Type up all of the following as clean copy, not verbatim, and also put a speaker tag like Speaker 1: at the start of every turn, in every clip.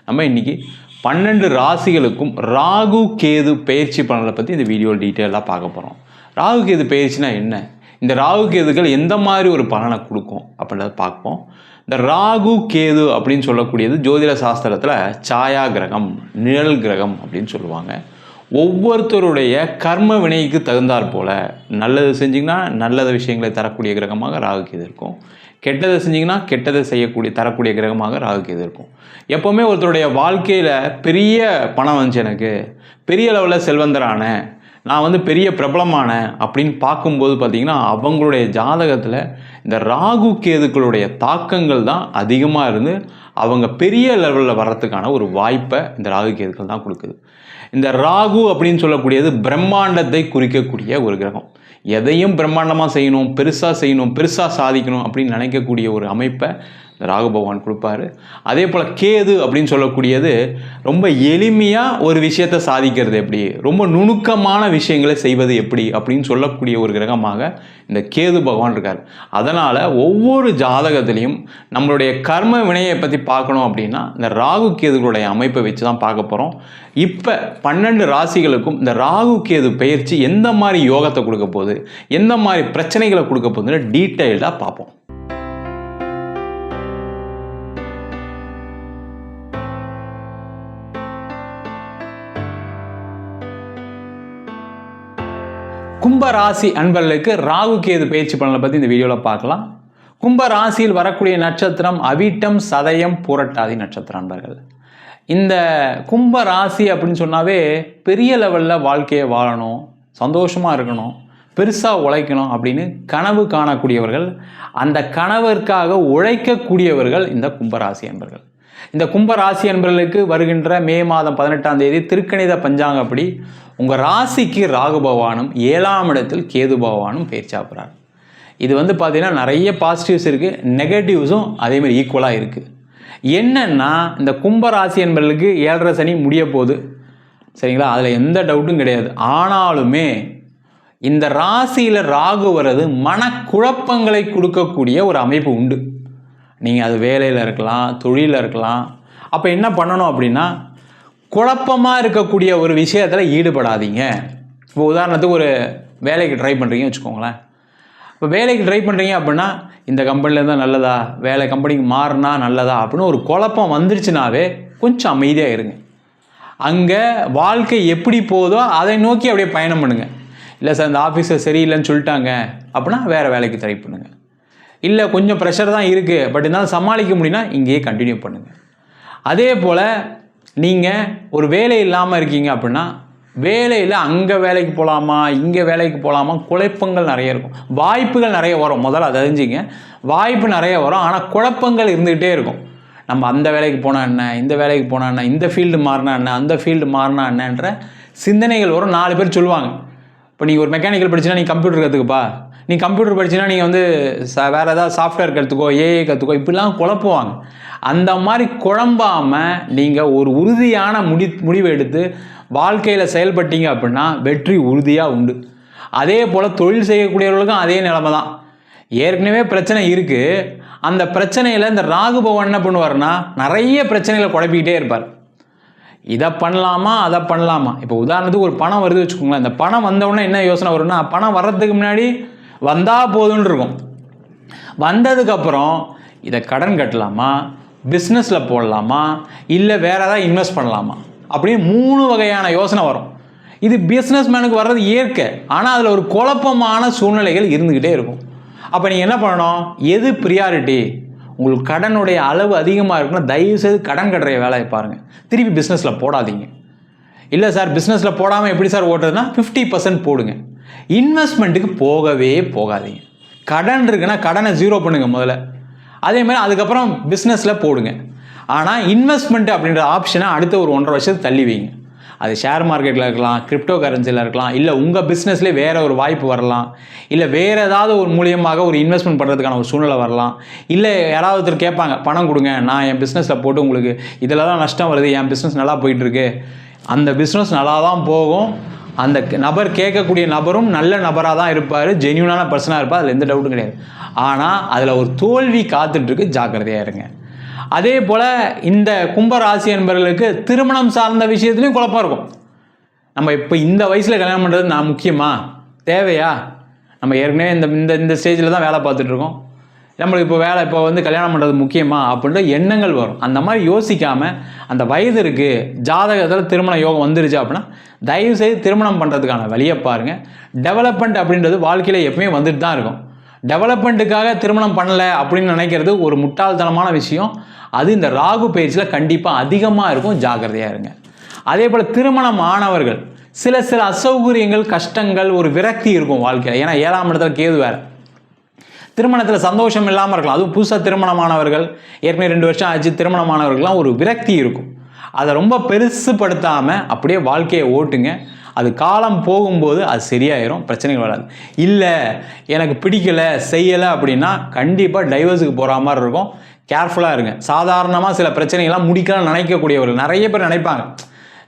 Speaker 1: நம்ம இன்றைக்கி 12 ராசிகளுக்கும் ராகு கேது பெயர்ச்சி பலனை பற்றி இந்த வீடியோ டீட்டெயிலாக பார்க்க போகிறோம். ராகு கேது பெயர்ச்சினா என்ன, இந்த ராகு கேதுகள் எந்த மாதிரி ஒரு பலனை கொடுக்கும் அப்படின்றத பார்ப்போம். இந்த ராகு கேது அப்படின்னு சொல்லக்கூடியது ஜோதிட சாஸ்திரத்தில் சாயா கிரகம், நிழல் கிரகம் அப்படின்னு சொல்லுவாங்க. ஒவ்வொருத்தருடைய கர்ம வினைக்கு தகுந்தாற் போல் நல்லது செஞ்சிங்கன்னா நல்லத விஷயங்களை தரக்கூடிய கிரகமாக ராகு கேது இருக்கும், கெட்டதை செஞ்சிங்கன்னா கெட்டதை தரக்கூடிய கிரகமாக ராகு கேது இருக்கும். எப்போவுமே ஒருத்தருடைய வாழ்க்கையில் பெரிய பணம் வந்துச்சு, எனக்கு பெரிய லெவலில் செல்வந்தரான, நான் பெரிய பிரபலமான அப்படின்னு பார்க்கும்போது பார்த்திங்கன்னா அவங்களுடைய ஜாதகத்தில் இந்த ராகு கேதுக்களுடைய தாக்கங்கள் தான் அதிகமாக இருந்து அவங்க பெரிய லெவலில் வர்றதுக்கான ஒரு வாய்ப்பை இந்த ராகு கேதுக்கள் தான் கொடுக்குது. இந்த ராகு அப்படின்னு சொல்லக்கூடியது பிரம்மாண்டத்தை குறிக்கக்கூடிய ஒரு கிரகம். எதையும் பிரம்மாண்டமாக செய்யணும், பெருசாக சாதிக்கணும் அப்படின்னு நினைக்கக்கூடிய ஒரு அமைப்பை இந்த ராகு பகவான் கொடுப்பாரு. அதே போல் கேது அப்படின்னு சொல்லக்கூடியது ரொம்ப எளிமையாக ஒரு விஷயத்தை சாதிக்கிறது எப்படி, ரொம்ப நுணுக்கமான விஷயங்களை செய்வது எப்படி அப்படின்னு சொல்லக்கூடிய ஒரு கிரகமாக இந்த கேது பகவான் இருக்கார். அதனால் ஒவ்வொரு ஜாதகத்திலையும் நம்மளுடைய கர்ம வினையை பற்றி பார்க்கணும் அப்படின்னா இந்த ராகு கேதுகளுடைய அமைப்பை வச்சு தான் பார்க்க போகிறோம். இப்போ 12 ராசிகளுக்கும் இந்த ராகு கேது பெயர்ச்சி எந்த மாதிரி யோகத்தை கொடுக்க போகுது, எந்த மாதிரி பிரச்சனைகளை கொடுக்க போகுதுன்னு டீட்டெயில்டாக பார்ப்போம். கும்ப ராசி அன்பர்களுக்கு ராகு கேது பயிற்சி பலனை பற்றி இந்த வீடியோவில் பார்க்கலாம். கும்ப ராசியில் வரக்கூடிய நட்சத்திரம் அவிட்டம், சதயம், பூரட்டாதி நட்சத்திர அன்பர்கள். இந்த கும்ப ராசி அப்படின்னு சொன்னாவே பெரிய லெவலில் வாழ்க்கையை வாழணும், சந்தோஷமாக இருக்கணும், பெருசாக உழைக்கணும் அப்படின்னு கனவு காணக்கூடியவர்கள், அந்த கனவிற்காக உழைக்கக்கூடியவர்கள் இந்த கும்பராசி அன்பர்கள். இந்த கும்பராசி அன்பர்களுக்கு வருகின்ற மே மாதம் 18ஆம் தேதி திருக்கணித பஞ்சாங்கப்படி உங்கள் ராசிக்கு ராகு பகவானும் 7ஆம் இடத்தில் கேது பகவானும் பயிற்சியாகிறார். இது பார்த்தீங்கன்னா நிறைய பாசிட்டிவ்ஸ் இருக்குது, நெகட்டிவ்ஸும் அதேமாதிரி ஈக்குவலாக இருக்குது. என்னென்னா இந்த கும்பராசி என்பவர்களுக்கு 7.5 சனி முடிய போகுது, சரிங்களா, அதில் எந்த டவுட்டும் கிடையாது. ஆனாலுமே இந்த ராசியில் ராகு வர்றது மனக்குழப்பங்களை கொடுக்கக்கூடிய ஒரு அமைப்பு உண்டு. நீங்கள் அது வேலையில் இருக்கலாம், தொழிலில் இருக்கலாம். அப்போ என்ன பண்ணணும் அப்படின்னா, குழப்பமாக இருக்கக்கூடிய ஒரு விஷயத்தில் ஈடுபடாதீங்க. இப்போ உதாரணத்துக்கு ஒரு வேலைக்கு ட்ரை பண்ணுறீங்கன்னு வச்சுக்கோங்களேன். இப்போ வேலைக்கு ட்ரை பண்ணுறீங்க அப்படின்னா இந்த கம்பெனிலேருந்து நல்லதா, வேலை கம்பெனிக்கு மாறினா நல்லதா அப்படின்னு ஒரு குழப்பம் வந்துருச்சுனாவே கொஞ்சம் அமைதியாக இருங்க. அங்கே வாழ்க்கை எப்படி போதோ அதை நோக்கி அப்படியே பயணம் பண்ணுங்கள். இல்லை சார் இந்த ஆஃபீஸில் சரியில்லைன்னு சொல்லிட்டாங்க அப்படின்னா வேறு வேலைக்கு ட்ரை பண்ணுங்கள். இல்லை கொஞ்சம் ப்ரெஷர் தான் இருக்குது, பட் இருந்தாலும் சமாளிக்க முடியும்னா இங்கேயே கண்டினியூ பண்ணுங்கள். அதே போல் நீங்கள் ஒரு வேலை இல்லாமல் இருக்கீங்க அப்படின்னா வேலையில் அங்கே வேலைக்கு போகலாமா, இங்கே வேலைக்கு போகலாமா, குழப்பங்கள் நிறைய இருக்கும், வாய்ப்புகள் நிறைய வரும். முதல்ல அதை அறிஞ்சிங்க, வாய்ப்பு நிறைய வரும், ஆனால் குழப்பங்கள் இருந்துக்கிட்டே இருக்கும். நம்ம அந்த வேலைக்கு போனால் என்ன, இந்த வேலைக்கு போனால் என்ன, இந்த ஃபீல்டு மாறினா என்ன, அந்த ஃபீல்டு மாறினா என்னன்ற சிந்தனைகள் வரும். 4 பேர் சொல்லுவாங்க. இப்போ நீங்கள் ஒரு மெக்கானிக்கல் படிச்சுன்னா நீ கம்ப்யூட்டர் கற்றுக்குப்பா, நீ கம்ப்யூட்டர் படிச்சுன்னா நீங்கள் வேறு ஏதாவது சாஃப்ட்வேர் கற்றுக்கோ, ஏஐ கற்றுக்கோ, இப்படிலாம் குழப்புவாங்க. அந்த மாதிரி குழம்பாமல் நீங்கள் ஒரு உறுதியான முடிவு எடுத்து வாழ்க்கையில் செயல்பட்டீங்க அப்படின்னா வெற்றி உறுதியாக உண்டு. அதே போல் தொழில் செய்யக்கூடியவர்களுக்கும் அதே நிலைமை தான். ஏற்கனவே பிரச்சனை இருக்குது, அந்த பிரச்சனையில் இந்த ராகு பகவான் என்ன பண்ணுவார்னா நிறைய பிரச்சனைகளை குழப்பிக்கிட்டே இருப்பார். இதை பண்ணலாமா, அதை பண்ணலாமா. இப்போ உதாரணத்துக்கு ஒரு பணம் வருது வச்சுக்கோங்களேன். இந்த பணம் வந்தவுடனே என்ன யோசனை வரும்னா, பணம் வர்றதுக்கு முன்னாடி வந்தால் போதுன்னு இருக்கும். வந்ததுக்கப்புறம் இதை கடன் கட்டலாமா, பிஸ்னஸில் போடலாமா, இல்லை வேறு ஏதாவது இன்வெஸ்ட் பண்ணலாமா அப்படின்னு 3 வகையான யோசனை வரும். இது பிஸ்னஸ் மேனுக்கு வர்றது இயற்கை, ஆனால் அதில் ஒரு குழப்பமான சூழ்நிலைகள் இருந்துக்கிட்டே இருக்கும். அப்போ நீங்கள் என்ன பண்ணணும், எது ப்ரியாரிட்டி, உங்களுக்கு கடனுடைய அளவு அதிகமாக இருக்குன்னா தயவுசெய்து கடன் கட்டுற வேலையை பாருங்கள், திருப்பி பிஸ்னஸில் போடாதீங்க. இல்லை சார் பிஸ்னஸில் போடாமல் எப்படி சார் ஓட்டுறதுன்னா 50% போடுங்க. இன்வெஸ்ட்மெண்ட்டுக்கு போகவே போகாதீங்க. கடன் இருக்குன்னா கடனை 0 பண்ணுங்கள் முதல்ல, அதே மாதிரி அதுக்கப்புறம் பிஸ்னஸில் போடுங்க. ஆனால் இன்வெஸ்ட்மெண்ட் அப்படின்ற ஆப்ஷனை அடுத்த ஒரு 1.5 வருஷத்துக்கு தள்ளி வைங்க. அது ஷேர் மார்க்கெட்டில் இருக்கலாம், கிரிப்டோ கரன்சியில் இருக்கலாம், இல்லை உங்கள் பிஸ்னஸ்லேயே வேறு ஒரு வாய்ப்பு வரலாம், இல்லை வேறு ஏதாவது ஒரு மூலியமாக ஒரு இன்வெஸ்ட்மெண்ட் பண்ணுறதுக்கான ஒரு சூழ்நிலை வரலாம். இல்லை யாராவது ஒருத்தர் கேட்பாங்க பணம் கொடுங்க, நான் என் பிஸ்னஸில் போட்டு உங்களுக்கு இதில் தான் நஷ்டம் வருது, என் பிஸ்னஸ் நல்லா போயிட்டுருக்கு. அந்த பிஸ்னஸ் நல்லா தான் போகும், அந்த நபர் கேட்கக்கூடிய நபரும் நல்ல நபராக தான் இருப்பார், ஜென்யூனான பர்சனாக இருப்பார், அதில் எந்த டவுட்டும் கிடையாது. ஆனால் அதில் ஒரு தோல்வி காத்துட்ருக்கு, ஜாக்கிரதையாக இருங்க. அதே போல் இந்த கும்பராசி என்பவர்களுக்கு திருமணம் சார்ந்த விஷயத்துலையும் குழப்பம் இருக்கும். நம்ம இப்போ இந்த வயசில் கல்யாணம் பண்ணுறது நான் முக்கியமா, தேவையா, நம்ம ஏற்கனவே இந்த ஸ்டேஜில் தான் வேலை பார்த்துட்ருக்கோம், நம்மளுக்கு இப்போ கல்யாணம் பண்ணுறது முக்கியமா அப்படின்ற எண்ணங்கள் வரும். அந்த மாதிரி யோசிக்காமல் அந்த வயது இருக்குது, ஜாதகத்தில் திருமண யோகம் வந்துருச்சு அப்படின்னா தயவுசெய்து திருமணம் பண்ணுறதுக்கான வழியை பாருங்கள். டெவலப்மெண்ட் அப்படின்றது வாழ்க்கையில் எப்பவுமே வந்துட்டு தான் இருக்கும். டெவலப்மெண்ட்டுக்காக திருமணம் பண்ணலை அப்படின்னு நினைக்கிறது ஒரு முட்டாள்தனமான விஷயம். அது இந்த ராகு பயிற்சியில் கண்டிப்பாக அதிகமாக இருக்கும், ஜாக்கிரதையாக இருங்க. அதே போல் திருமணம் ஆனவர்கள் சில அசௌகரியங்கள், கஷ்டங்கள், ஒரு விரக்தி இருக்கும் வாழ்க்கையில். ஏன்னா 7ஆம் இடத்துல கேது வேறு. திருமணத்தில் சந்தோஷம் இல்லாமல் இருக்கலாம். அதுவும் புதுசாக திருமணமானவர்கள், ஏற்கனவே 2 வருஷம் ஆச்சு திருமணமானவர்கள்லாம் ஒரு விரக்தி இருக்கும். அதை ரொம்ப பெருசுப்படுத்தாமல் அப்படியே வாழ்க்கையை ஓட்டுங்க. அது காலம் போகும்போது அது சரியாயிரும், பிரச்சனைகள் வராது. இல்லை எனக்கு பிடிக்கலை, செய்யலை அப்படின்னா கண்டிப்பாக டைவர்ஸுக்கு போகிற மாதிரி இருக்கும். கேர்ஃபுல்லாக இருங்க. சாதாரணமாக சில பிரச்சனைகள்லாம் முடிக்கலாம் நினைக்கக்கூடியவர்கள் நிறைய பேர் நினைப்பாங்க,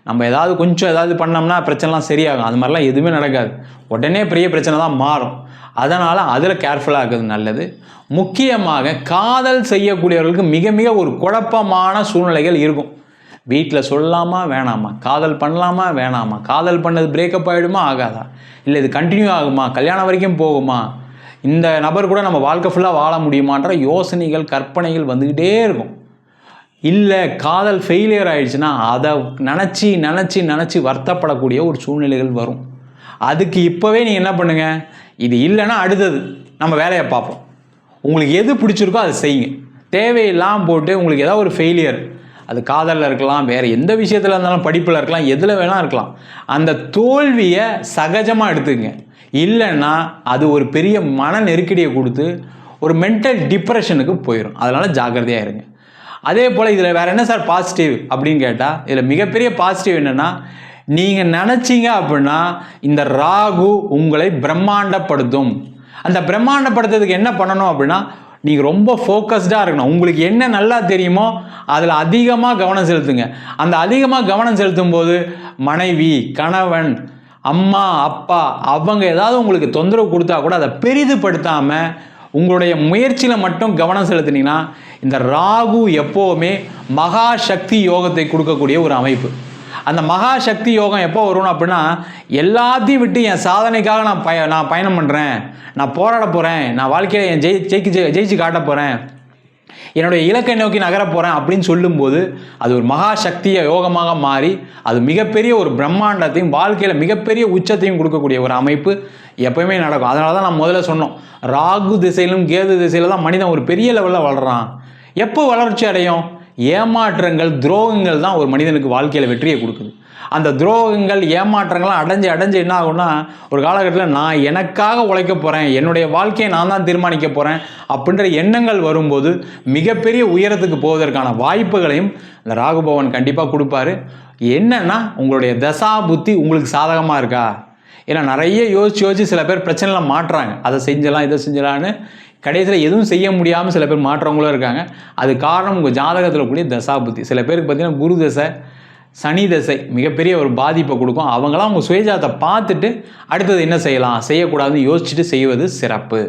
Speaker 1: நம்ம ஏதாவது பண்ணோம்னா பிரச்சனைலாம் சரியாகும். அது மாதிரிலாம் எதுவுமே நடக்காது. உடனே பெரிய பிரச்சனை தான் மாறும். அதனால் அதில் கேர்ஃபுல்லாக இருக்கிறது நல்லது. முக்கியமாக காதல் செய்யக்கூடியவர்களுக்கு மிக மிக ஒரு குழப்பமான சூழ்நிலைகள் இருக்கும். வீட்டில் சொல்லலாமா வேணாமா, காதல் பண்ணலாமா வேணாமா, காதல் பண்ணது பிரேக்கப் ஆகிடுமா ஆகாதா, இல்லை இது கண்டினியூ ஆகுமா, கல்யாணம் வரைக்கும் போகுமா, இந்த நபர் கூட நம்ம வாழ்க்கை ஃபுல்லாக வாழ முடியுமான்ற யோசனைகள், கற்பனைகள் வந்துக்கிட்டே இருக்கும். இல்லை காதல் ஃபெயிலியர் ஆகிடுச்சுன்னா அதை நினச்சி வருத்தப்படக்கூடிய ஒரு சூழ்நிலைகள் வரும். அதுக்கு இப்போவே நீங்கள் என்ன பண்ணுங்கள், இது இல்லைன்னா அடுத்தது நம்ம வேலையை பார்ப்போம். உங்களுக்கு எது பிடிச்சிருக்கோ அதை செய்யுங்க. தேவையில்லாமல் போட்டு உங்களுக்கு ஏதாவது ஒரு ஃபெயிலியர், அது காதலில் இருக்கலாம், வேறு எந்த விஷயத்தில் இருந்தாலும், படிப்பில் இருக்கலாம், எதில் வேணால் இருக்கலாம், அந்த தோல்வியை சகஜமாக எடுத்துக்கங்க. இல்லைன்னா அது ஒரு பெரிய மன நெருக்கடியை கொடுத்து ஒரு மென்டல் டிப்ரெஷனுக்கு போயிடும். அதனால் ஜாக்கிரதையாக இருங்க. அதே போல் இதில் வேறு என்ன சார் பாசிட்டிவ் அப்படின்னு கேட்டால், இதில் மிகப்பெரிய பாசிட்டிவ் என்னென்னா, நீங்கள் நினச்சிங்க அப்படின்னா இந்த ராகு உங்களை பிரம்மாண்டப்படுத்தும். அந்த பிரம்மாண்டப்படுத்துறதுக்கு என்ன பண்ணணும் அப்படின்னா, நீங்கள் ரொம்ப ஃபோக்கஸ்டாக இருக்கணும். உங்களுக்கு என்ன நல்லா தெரியுமோ அதில் அதிகமாக கவனம் செலுத்துங்க. அந்த அதிகமாக கவனம் செலுத்தும் போது மனைவி, கணவன், அம்மா, அப்பா அவங்க ஏதாவது உங்களுக்கு தொந்தரவு கொடுத்தா கூட அதை பெரிதுபடுத்தாமல் உங்களுடைய முயற்சியில் மட்டும் கவனம் செலுத்தினீங்கன்னா, இந்த ராகு எப்போவுமே மகா சக்தி யோகத்தை கொடுக்கக்கூடிய ஒரு அமைப்பு. அந்த மகா சக்தி யோகம் எப்போ வரும் அப்படின்னா, எல்லாத்தையும் விட்டு என் சாதனைக்காக நான் பயணம் பண்ணுறேன், நான் போராட போகிறேன், நான் வாழ்க்கையில் என் ஜெயிச்சு காட்ட போகிறேன், என்னுடைய இலக்கை நோக்கி நகர போகிறேன் அப்படின்னு சொல்லும்போது அது ஒரு மகா சக்திய யோகமாக மாறி அது மிகப்பெரிய ஒரு பிரம்மாண்டத்தையும் வாழ்க்கையில் மிகப்பெரிய உச்சத்தையும் கொடுக்கக்கூடிய ஒரு அமைப்பு எப்பயுமே நடக்கும். அதனால தான் நான் முதல்ல சொன்னோம், ராகு திசையிலும் கேது திசையில தான் மனிதன் ஒரு பெரிய லெவலில் வளர்கிறான். எப்போ வளர்ச்சி அடையும்? ஏமாற்றங்கள், துரோகங்கள் தான் ஒரு மனிதனுக்கு வாழ்க்கையில் வெற்றியை கொடுக்குது. அந்த துரோகங்கள், ஏமாற்றங்கள்லாம் அடைஞ்சு என்ன ஆகும்னா, ஒரு காலகட்டத்தில் நான் எனக்காக உழைக்க போகிறேன், என்னுடைய வாழ்க்கையை நான் தான் தீர்மானிக்க போகிறேன் அப்படின்ற எண்ணங்கள் வரும்போது மிகப்பெரிய உயரத்துக்கு போவதற்கான வாய்ப்புகளையும் இந்த ராகுபவன் கண்டிப்பாக கொடுப்பாரு. என்னன்னா, உங்களுடைய தசா புத்தி உங்களுக்கு சாதகமாக இருக்கா? ஏன்னா நிறைய யோசிச்சு சில பேர் பிரச்சனைலாம் மாட்டுறாங்க, அதை செஞ்சலாம் இதை செஞ்சலான்னு கடைசியில் எதுவும் செய்ய முடியாமல் சில பேர் மாற்றவங்களும் இருக்காங்க. அது காரணம் உங்கள் ஜாதகத்தில் கூடிய தசா புத்தி. சில பேருக்கு பார்த்தீங்கன்னா குரு தசை, சனி தசை மிகப்பெரிய ஒரு பாதிப்பை கொடுக்கும். அவங்களாம் உங்கள் சுயஜாதத்தை பார்த்துட்டு அடுத்தது என்ன செய்யலாம், செய்யக்கூடாதுன்னு யோசிச்சுட்டு செய்வது சிறப்பு.